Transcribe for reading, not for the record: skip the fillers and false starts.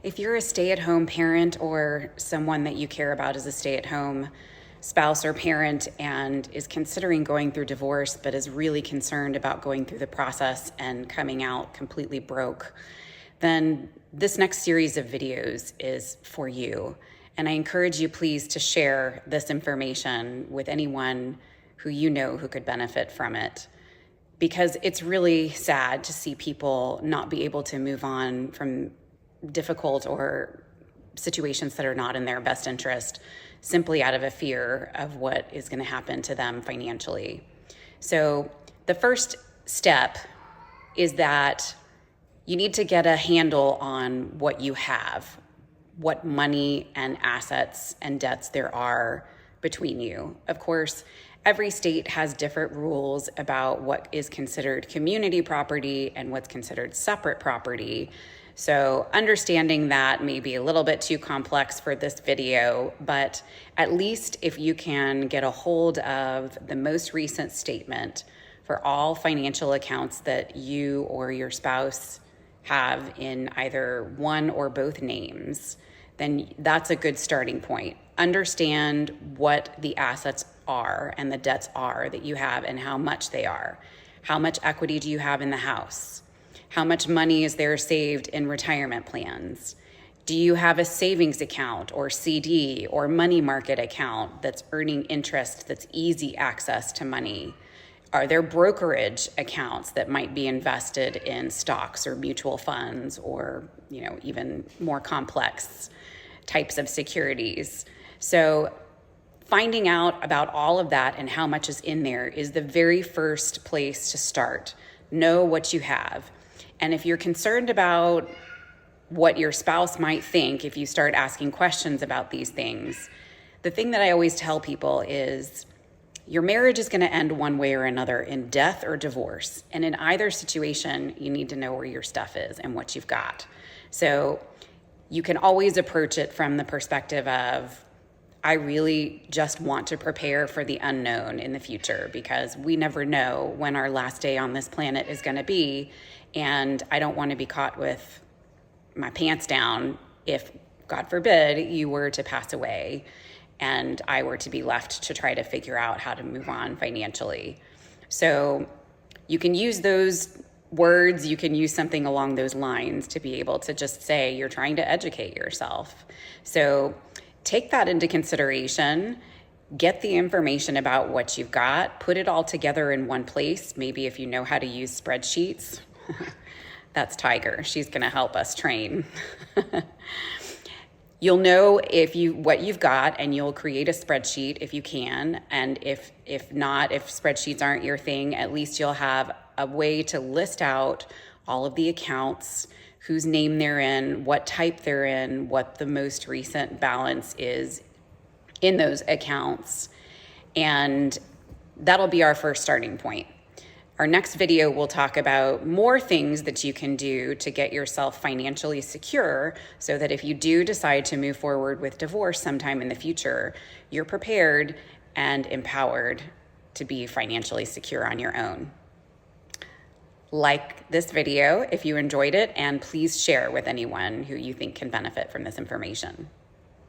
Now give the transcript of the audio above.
If you're a stay-at-home parent or someone that you care about as a stay-at-home spouse or parent and is considering going through divorce but is really concerned about going through the process and coming out completely broke, then this next series of videos is for you. And I encourage you please to share this information with anyone who you know who could benefit from it, because it's really sad to see people not be able to move on from difficult or situations that are not in their best interest simply out of a fear of what is going to happen to them financially. So the first step is that you need to get a handle on what you have, what money and assets and debts there are between you. Of course, every state has different rules about what is considered community property and what's considered separate property. So understanding that may be a little bit too complex for this video, but at least if you can get a hold of the most recent statement for all financial accounts that you or your spouse have in either one or both names, then that's a good starting point. Understand what the assets are and the debts are that you have and how much they are. How much equity do you have in the house? How much money is there saved in retirement plans? Do you have a savings account or CD or money market account that's earning interest, that's easy access to money? Are there brokerage accounts that might be invested in stocks or mutual funds or, even more complex types of securities? So finding out about all of that and how much is in there is the very first place to start. Know what you have. And if you're concerned about what your spouse might think if you start asking questions about these things, the thing that I always tell people is your marriage is going to end one way or another in death or divorce. And in either situation, you need to know where your stuff is and what you've got. So you can always approach it from the perspective of, I really just want to prepare for the unknown in the future, because we never know when our last day on this planet is going to be. And I don't want to be caught with my pants down if, God forbid, you were to pass away and I were to be left to try to figure out how to move on financially. So you can use those words, you can use something along those lines to be able to just say you're trying to educate yourself. So take that into consideration. Get the information about what you've got, put it all together in one place. Maybe if you know how to use spreadsheets, that's Tiger. She's going to help us train. You'll know what you've got, and you'll create a spreadsheet if you can. And if not, if spreadsheets aren't your thing, at least you'll have a way to list out all of the accounts, whose name they're in, what type they're in, what the most recent balance is in those accounts. And that'll be our first starting point. Our next video will talk about more things that you can do to get yourself financially secure so that if you do decide to move forward with divorce sometime in the future, you're prepared and empowered to be financially secure on your own. Like this video if you enjoyed it, and please share with anyone who you think can benefit from this information.